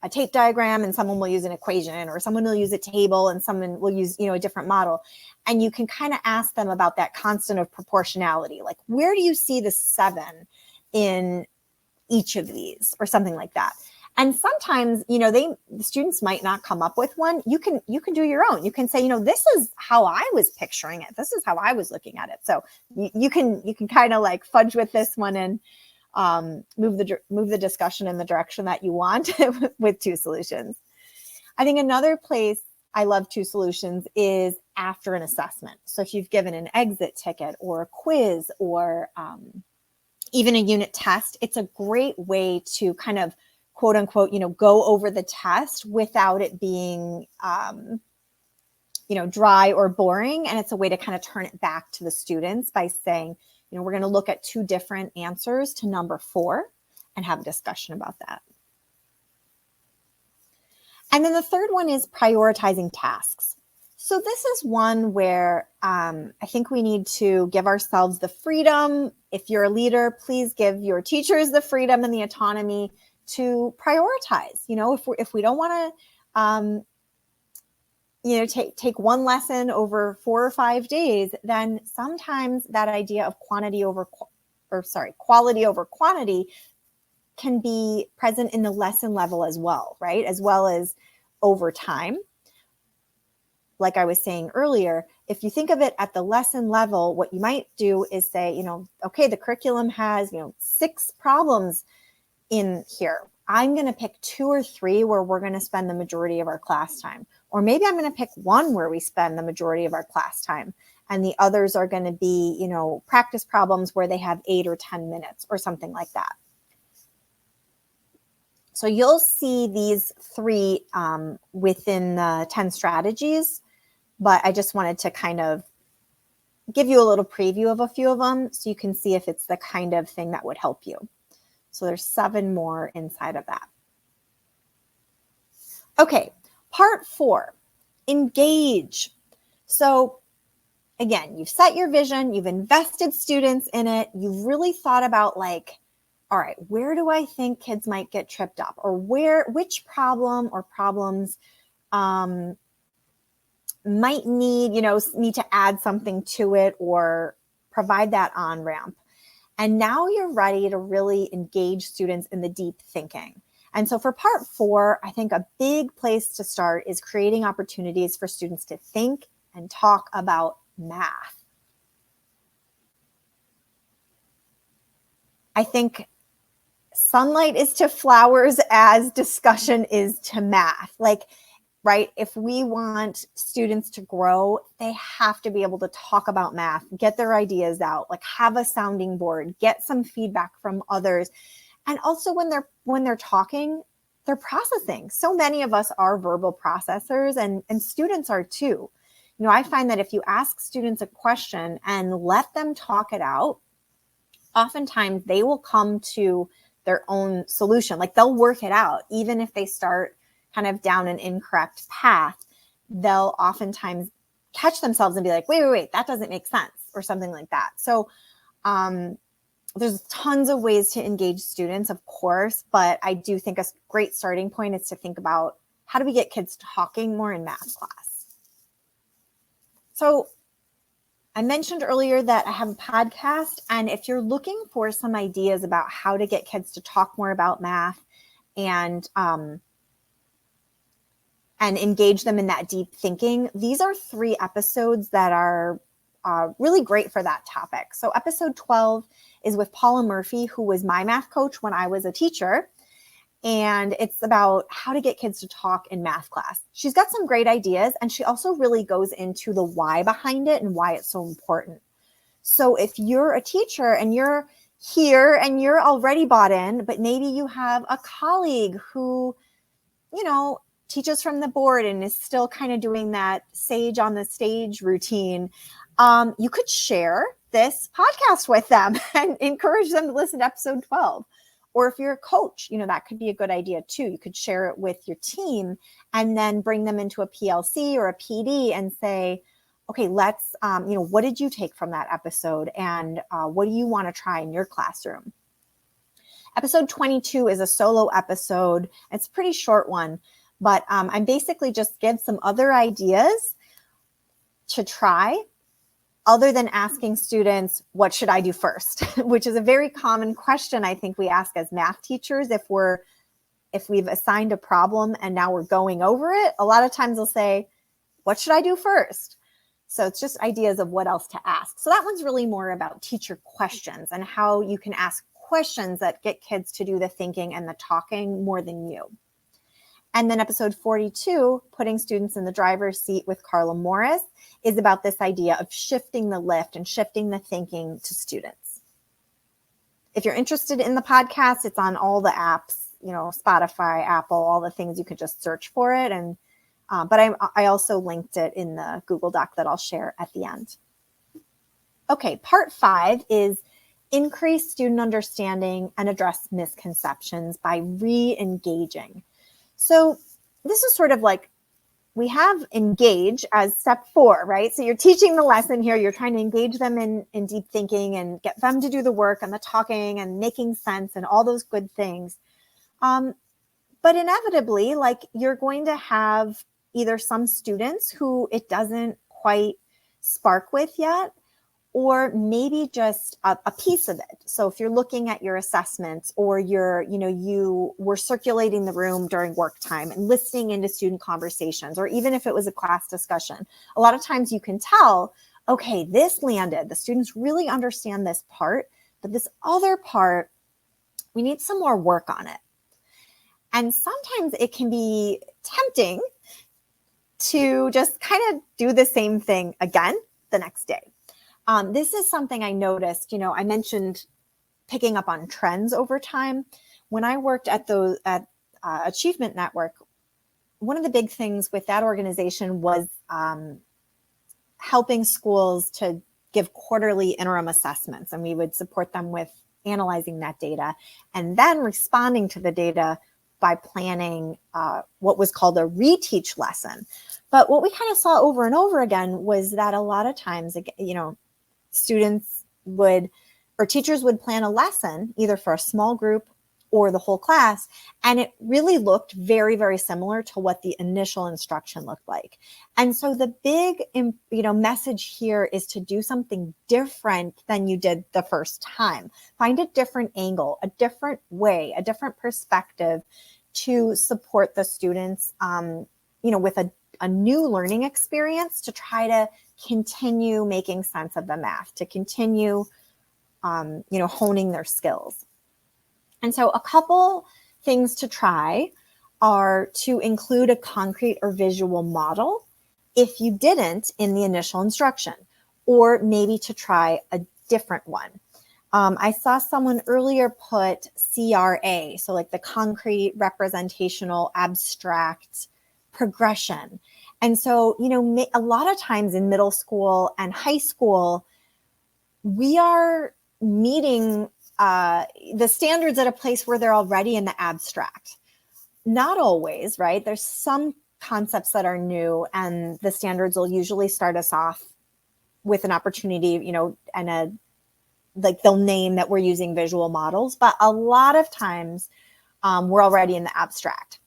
a tape diagram and someone will use an equation, or someone will use a table and someone will use, a different model. And you can kind of ask them about that constant of proportionality. Like, where do you see the 7 in each of these, or something like that? And sometimes, the students might not come up with one. You can do your own. You can say, this is how I was picturing it. This is how I was looking at it. So you can kind of like fudge with this one and move the discussion in the direction that you want with 2 solutions. I think another place I love 2 solutions is after an assessment. So if you've given an exit ticket or a quiz or even a unit test, it's a great way to kind of quote unquote, go over the test without it being, dry or boring. And it's a way to kind of turn it back to the students by saying, we're going to look at 2 different answers to number 4 and have a discussion about that. And then the third one is prioritizing tasks. So this is one where I think we need to give ourselves the freedom. If you're a leader, please give your teachers the freedom and the autonomy to prioritize. If we don't want to, take one lesson over 4 or 5 days, then sometimes that idea of quality over quantity can be present in the lesson level as well, right? As well as over time. Like I was saying earlier, if you think of it at the lesson level, what you might do is say, okay, the curriculum has, 6 problems in here. I'm going to pick 2 or 3 where we're going to spend the majority of our class time. Or maybe I'm going to pick 1 where we spend the majority of our class time. And the others are going to be, practice problems where they have 8 or 10 minutes or something like that. So you'll see these 3 within the 10 strategies, but I just wanted to kind of give you a little preview of a few of them so you can see if it's the kind of thing that would help you. So there's 7 more inside of that. Okay, part 4, engage. So again, you've set your vision, you've invested students in it, you've really thought about like, all right, where do I think kids might get tripped up, or which problem or problems might need to add something to it or provide that on-ramp. And now you're ready to really engage students in the deep thinking. And so for part 4, I think a big place to start is creating opportunities for students to think and talk about math. I think sunlight is to flowers as discussion is to math. Like, right? If we want students to grow, they have to be able to talk about math, get their ideas out, like have a sounding board, get some feedback from others. And also when they're talking, they're processing. So many of us are verbal processors, and students are too. I find that if you ask students a question and let them talk it out, oftentimes they will come to their own solution. Like they'll work it out, even if they start kind of down an incorrect path, they'll oftentimes catch themselves and be like, wait, that doesn't make sense, or something like that. So there's tons of ways to engage students, of course, but I do think a great starting point is to think about how do we get kids talking more in math class. So I mentioned earlier that I have a podcast, and if you're looking for some ideas about how to get kids to talk more about math and engage them in that deep thinking, these are 3 episodes that are really great for that topic. So episode 12 is with Paula Murphy, who was my math coach when I was a teacher. And it's about how to get kids to talk in math class. She's got some great ideas, and she also really goes into the why behind it and why it's so important. So if you're a teacher and you're here and you're already bought in, but maybe you have a colleague who, teaches from the board and is still kind of doing that sage on the stage routine, you could share this podcast with them and encourage them to listen to episode 12. Or if you're a coach, that could be a good idea too. You could share it with your team and then bring them into a PLC or a PD and say, okay, let's, what did you take from that episode? And what do you want to try in your classroom? Episode 22 is a solo episode. It's a pretty short one, but I basically just give some other ideas to try other than asking students, what should I do first? Which is a very common question I think we ask as math teachers if we've assigned a problem and now we're going over it. A lot of times they'll say, what should I do first? So it's just ideas of what else to ask. So that one's really more about teacher questions and how you can ask questions that get kids to do the thinking and the talking more than you. And then episode 42, Putting Students in the Driver's Seat with Carla Morris, is about this idea of shifting the lift and shifting the thinking to students. If you're interested in the podcast, it's on all the apps, Spotify, Apple, all the things. You could just search for it. And but I also linked it in the Google Doc that I'll share at the end. Okay, part 5 is increase student understanding and address misconceptions by re-engaging. So this is sort of like, we have engage as step 4, right? So you're teaching the lesson here. You're trying to engage them in deep thinking and get them to do the work and the talking and making sense and all those good things. But inevitably, like, you're going to have either some students who it doesn't quite spark with yet, or maybe just a piece of it. So if you're looking at your assessments, or you were circulating the room during work time and listening into student conversations, or even if it was a class discussion, a lot of times you can tell, okay, this landed. The students really understand this part, but this other part, we need some more work on it. And sometimes it can be tempting to just kind of do the same thing again the next day. This is something I noticed. I mentioned picking up on trends over time. When I worked at Achievement Network, one of the big things with that organization was helping schools to give quarterly interim assessments, and we would support them with analyzing that data and then responding to the data by planning what was called a reteach lesson. But what we kind of saw over and over again was that a lot of times, students or teachers would plan a lesson either for a small group or the whole class, and it really looked very, very similar to what the initial instruction looked like. And so the big, message here is to do something different than you did the first time. Find a different angle, a different way, a different perspective to support the students, with a new learning experience, to try to continue making sense of the math, to continue, honing their skills. And so a couple things to try are to include a concrete or visual model if you didn't in the initial instruction, or maybe to try a different one. I saw someone earlier put CRA, so like the concrete, representational, abstract progression. And so, a lot of times in middle school and high school, we are meeting the standards at a place where they're already in the abstract. Not always, right? There's some concepts that are new, and the standards will usually start us off with an opportunity, and they'll name that we're using visual models, but a lot of times we're already in the abstract.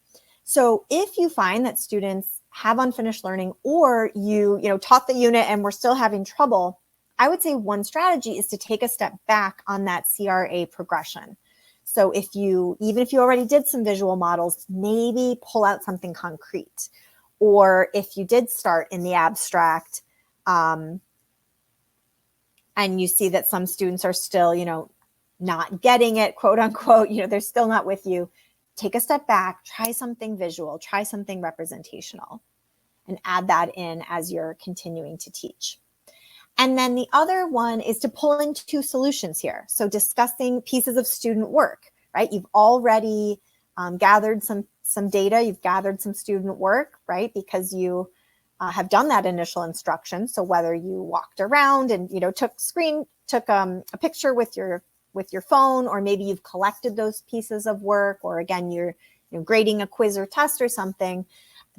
So if you find that students have unfinished learning, or you taught the unit and we're still having trouble, I would say one strategy is to take a step back on that CRA progression. So even if you already did some visual models, maybe pull out something concrete. Or if you did start in the abstract, and you see that some students are still, not getting it, quote unquote, they're still not with you, take a step back, try something visual, try something representational, and add that in as you're continuing to teach. And then the other one is to pull in 2 solutions here. So discussing pieces of student work, right? You've already gathered some data, you've gathered some student work, right? Because you have done that initial instruction. So whether you walked around and took a picture with your phone, or maybe you've collected those pieces of work, or again you're grading a quiz or test or something,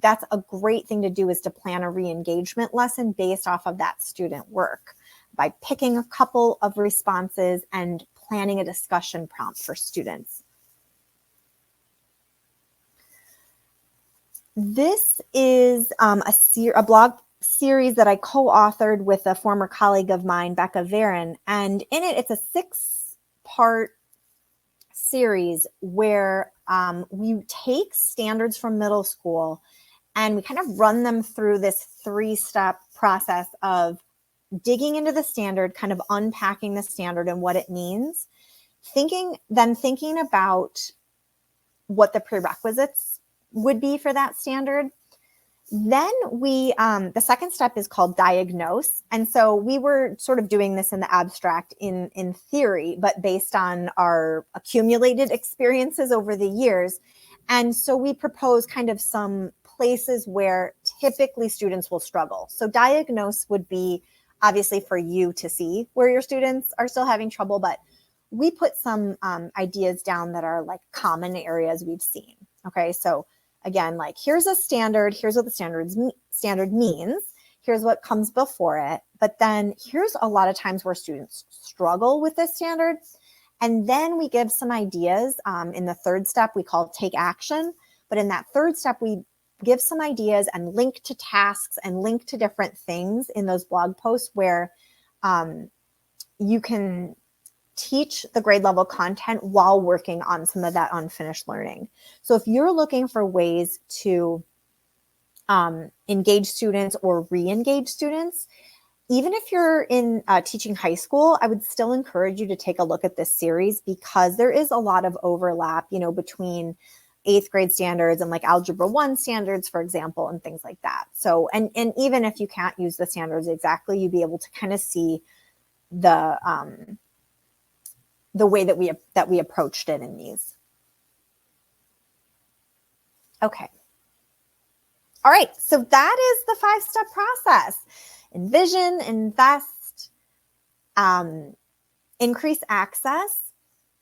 that's a great thing to do, is to plan a re-engagement lesson based off of that student work by picking a couple of responses and planning a discussion prompt for students. This is a blog series that I co-authored with a former colleague of mine, Becca Varon. And in it, it's a 6-part series where we take standards from middle school and we kind of run them through this 3-step process of digging into the standard, kind of unpacking the standard and what it means, thinking about what the prerequisites would be for that standard. Then the second step is called diagnose. And so we were sort of doing this in the abstract in theory, but based on our accumulated experiences over the years. And so we propose kind of some places where typically students will struggle. So diagnose would be obviously for you to see where your students are still having trouble, but we put some ideas down that are like common areas we've seen. Okay, so again, like here's a standard, here's what the standard means, here's what comes before it, but then here's a lot of times where students struggle with this standard. And then we give some ideas in the 3rd step we call take action. But in that 3rd step, we give some ideas and link to tasks and link to different things in those blog posts where you can teach the grade level content while working on some of that unfinished learning. So if you're looking for ways to engage students or re-engage students, even if you're in teaching high school, I would still encourage you to take a look at this series because there is a lot of overlap, between 8th grade standards and like Algebra 1 standards, for example, and things like that. So, and even if you can't use the standards exactly, you'd be able to kind of see the way that we approached it in these. Okay. All right, so that is the 5-step process. Envision, invest, increase access,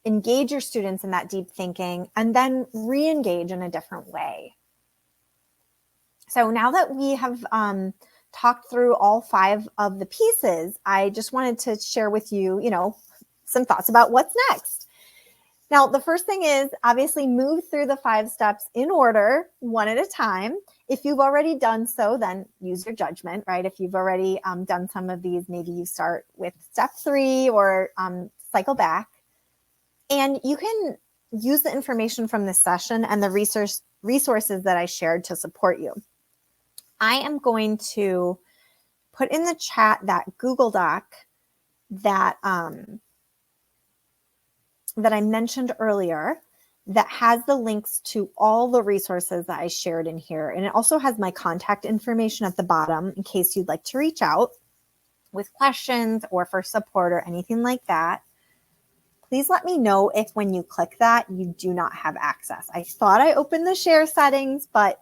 engage your students in that deep thinking, and then re-engage in a different way. So now that we have talked through all 5 of the pieces, I just wanted to share with you, some thoughts about what's next. Now, the first thing is obviously move through the 5 steps in order, one at a time. If you've already done so, then use your judgment, right? If you've already done some of these, maybe you start with step 3 or cycle back. And you can use the information from this session and the resources that I shared to support you. I am going to put in the chat that Google Doc that I mentioned earlier that has the links to all the resources that I shared in here. And it also has my contact information at the bottom in case you'd like to reach out with questions or for support or anything like that. Please let me know if when you click that, you do not have access. I thought I opened the share settings, but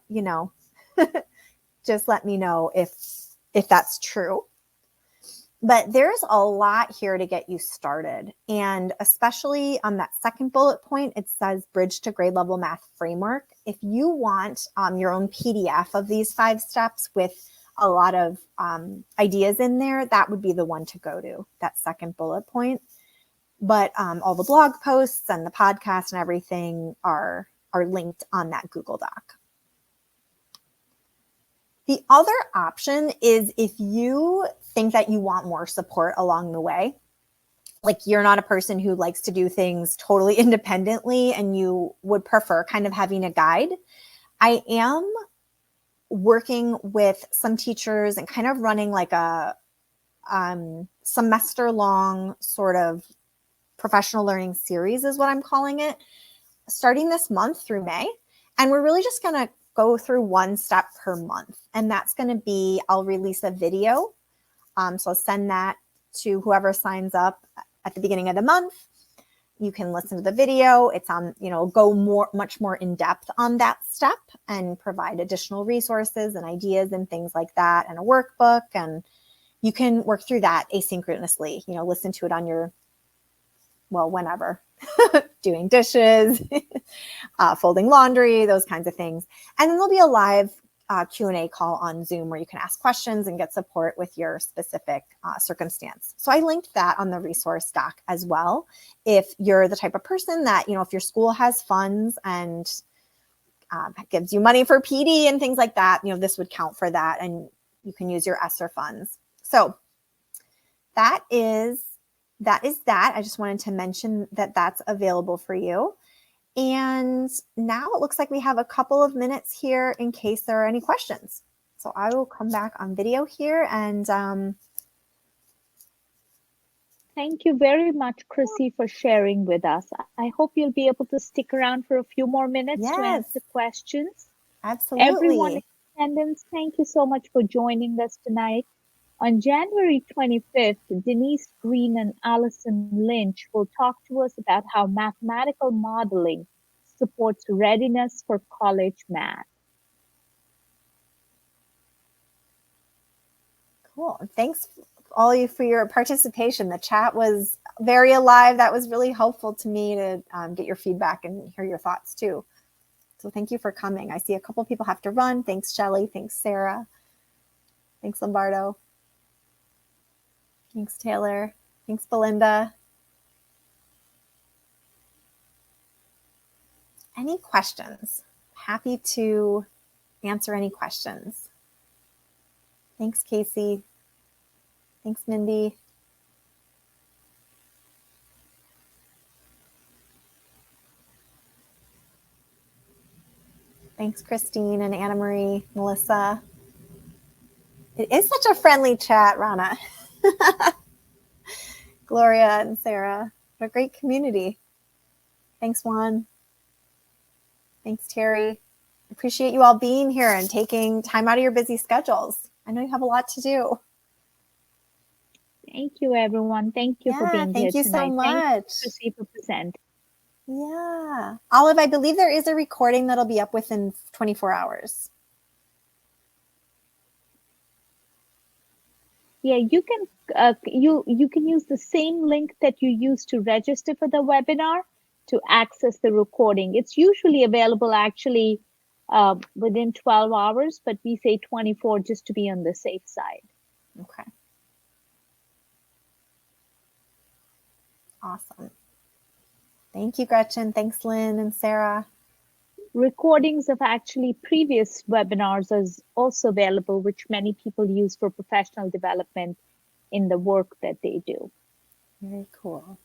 just let me know if that's true. But there's a lot here to get you started. And especially on that second bullet point, it says Bridge to Grade Level Math Framework. If you want your own PDF of these 5 steps with a lot of ideas in there, that would be the one to go to, that second bullet point. But all the blog posts and the podcast and everything are linked on that Google Doc. The other option is if you think that you want more support along the way, like you're not a person who likes to do things totally independently and you would prefer kind of having a guide, I am working with some teachers and kind of running like a semester-long sort of professional learning series is what I'm calling it, starting this month through May. And we're really just going to go through 1 step per month. And that's going to be, I'll release a video. So I'll send that to whoever signs up at the beginning of the month. You can listen to the video. It's on, go much more in depth on that step and provide additional resources and ideas and things like that, and a workbook. And you can work through that asynchronously, listen to it on your, whenever, doing dishes, folding laundry, those kinds of things. And then there'll be a live Q&A call on Zoom where you can ask questions and get support with your specific circumstance. So I linked that on the resource doc as well. If you're the type of person that, if your school has funds and gives you money for PD and things like that, this would count for that, and you can use your ESSER funds. So that is that. I just wanted to mention that that's available for you. And now it looks like we have a couple of minutes here in case there are any questions. So I will come back on video here and thank you very much, Chrissy, for sharing with us. I hope you'll be able to stick around for a few more minutes to answer questions. Absolutely. Everyone in attendance, thank you so much for joining us tonight. On January 25th, Denise Green and Allison Lynch will talk to us about how mathematical modeling supports readiness for college math. Cool. Thanks all of you for your participation. The chat was very alive. That was really helpful to me to get your feedback and hear your thoughts too. So thank you for coming. I see a couple people have to run. Thanks, Shelley. Thanks, Sarah. Thanks, Lombardo. Thanks, Taylor. Thanks, Belinda. Any questions? Happy to answer any questions. Thanks, Casey. Thanks, Mindy. Thanks, Christine and Anna Marie, Melissa. It is such a friendly chat, Rana. Gloria and Sarah. What a great community. Thanks, Juan. Thanks, Terry. Appreciate you all being here and taking time out of your busy schedules. I know you have a lot to do. Thank you, everyone. Thank you for being here tonight. Thank you so much. Thank you, Chrissy, for presenting. Yeah. Olive, I believe there is a recording that'll be up within 24 hours. Yeah, you can you can use the same link that you used to register for the webinar to access the recording. It's usually available actually within 12 hours, but we say 24 just to be on the safe side. Okay. Awesome. Thank you, Gretchen. Thanks, Lynn and Sarah. Recordings of actually previous webinars is also available, which many people use for professional development in the work that they do. Very cool.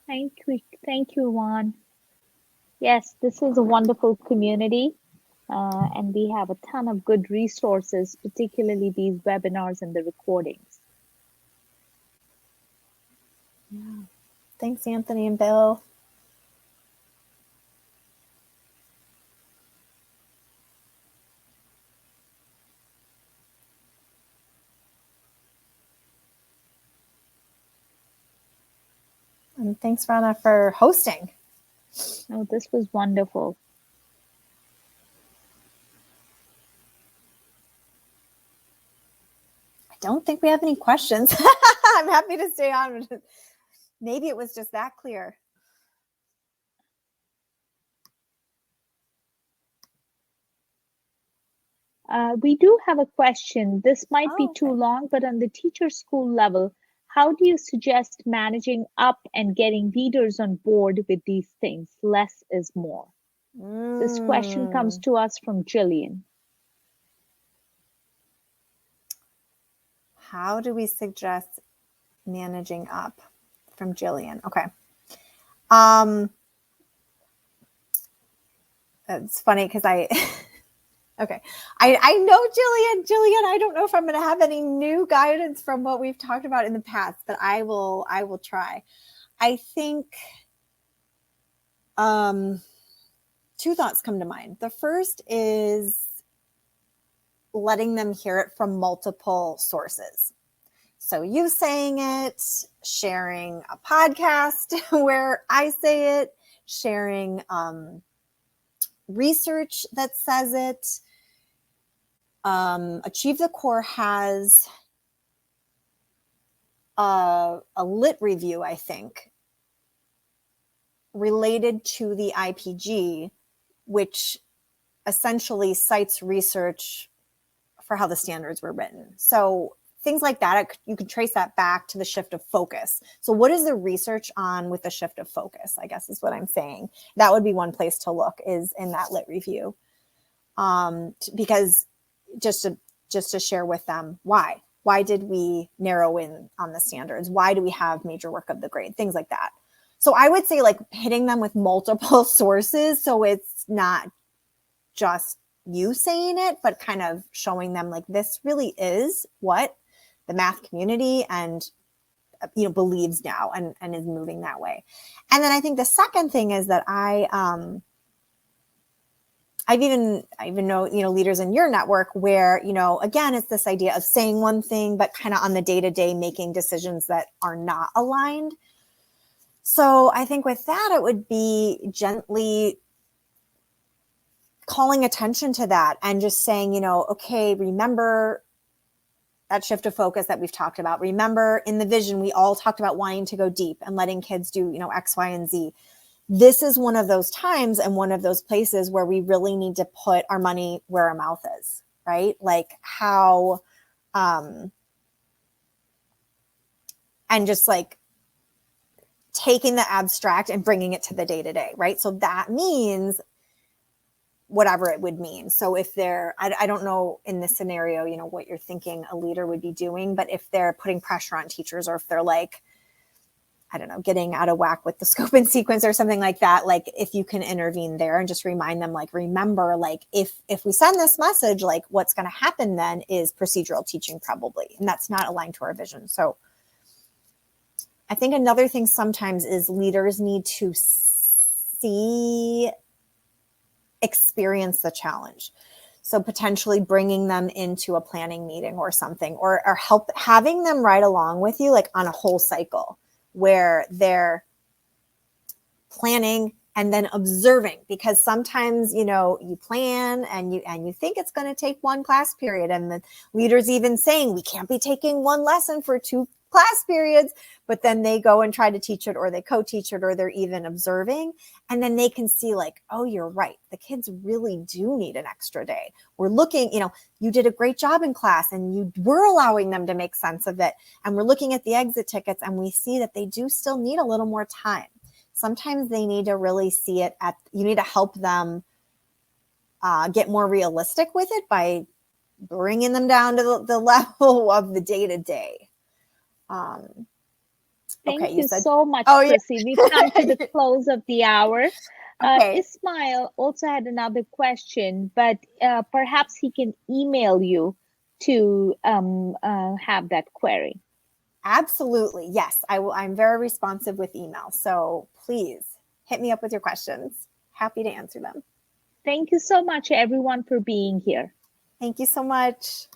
Thank you, Juan. Yes, this is a wonderful community, and we have a ton of good resources, particularly these webinars and the recordings. Yeah. Thanks, Anthony and Bill. And thanks, Rana, for hosting. Oh, this was wonderful. I don't think we have any questions. I'm happy to stay on. Maybe it was just that clear. We do have a question. This might be too long, but on the teacher school level, how do you suggest managing up and getting leaders on board with these things? Less is more. This question comes to us from Jillian. How do we suggest managing up? From Jillian. Okay. It's funny because Okay. I know, Jillian, I don't know if I'm going to have any new guidance from what we've talked about in the past, but I will try. I think two thoughts come to mind. The first is letting them hear it from multiple sources. So you saying it, sharing a podcast where I say it, sharing research that says it. Achieve the Core has a lit review, I think, related to the IPG, which essentially cites research for how the standards were written. So things like that, you can trace that back to the shift of focus. So what is the research on with the shift of focus, I guess is what I'm saying. That would be one place to look, is in that lit review. Because just to share with them why did we narrow in on the standards? Why do we have major work of the grade? Things like that. So I would say like hitting them with multiple sources, so it's not just you saying it, but kind of showing them like this really is what the math community and believes now and is moving that way. And then I think the second thing is that I even know, leaders in your network where, again, it's this idea of saying one thing, but kind of on the day-to-day making decisions that are not aligned. So I think with that, it would be gently calling attention to that and just saying, okay, remember that shift of focus that we've talked about. Remember in the vision, we all talked about wanting to go deep and letting kids do, X, Y, and Z. This is one of those times and one of those places where we really need to put our money where our mouth is, right? Like how, and just like taking the abstract and bringing it to the day-to-day, right? So that means whatever it would mean. So if they're, I don't know in this scenario, what you're thinking a leader would be doing, but if they're putting pressure on teachers, or if they're like, I don't know, getting out of whack with the scope and sequence or something like that, like if you can intervene there and just remind them, like, remember, like if we send this message, like what's going to happen then is procedural teaching probably, and that's not aligned to our vision. So I think another thing sometimes is leaders need to experience the challenge. So potentially bringing them into a planning meeting or something, or having them ride along with you, like on a whole cycle where they're planning and then observing, because sometimes, you plan and you think it's going to take one class period, and the leader's even saying we can't be taking one lesson for 2 class periods, but then they go and try to teach it, or they co-teach it, or they're even observing. And then they can see like, oh, you're right. The kids really do need an extra day. We're looking, you did a great job in class and you were allowing them to make sense of it. And we're looking at the exit tickets and we see that they do still need a little more time. Sometimes they need to really see it you need to help them get more realistic with it by bringing them down to the level of the day-to-day. Thank you so much, Chrissy. Yeah. We've come to the close of the hour. Okay. Ismail also had another question, but perhaps he can email you to have that query. Absolutely. Yes, I'm very responsive with email. So please hit me up with your questions. Happy to answer them. Thank you so much, everyone, for being here. Thank you so much.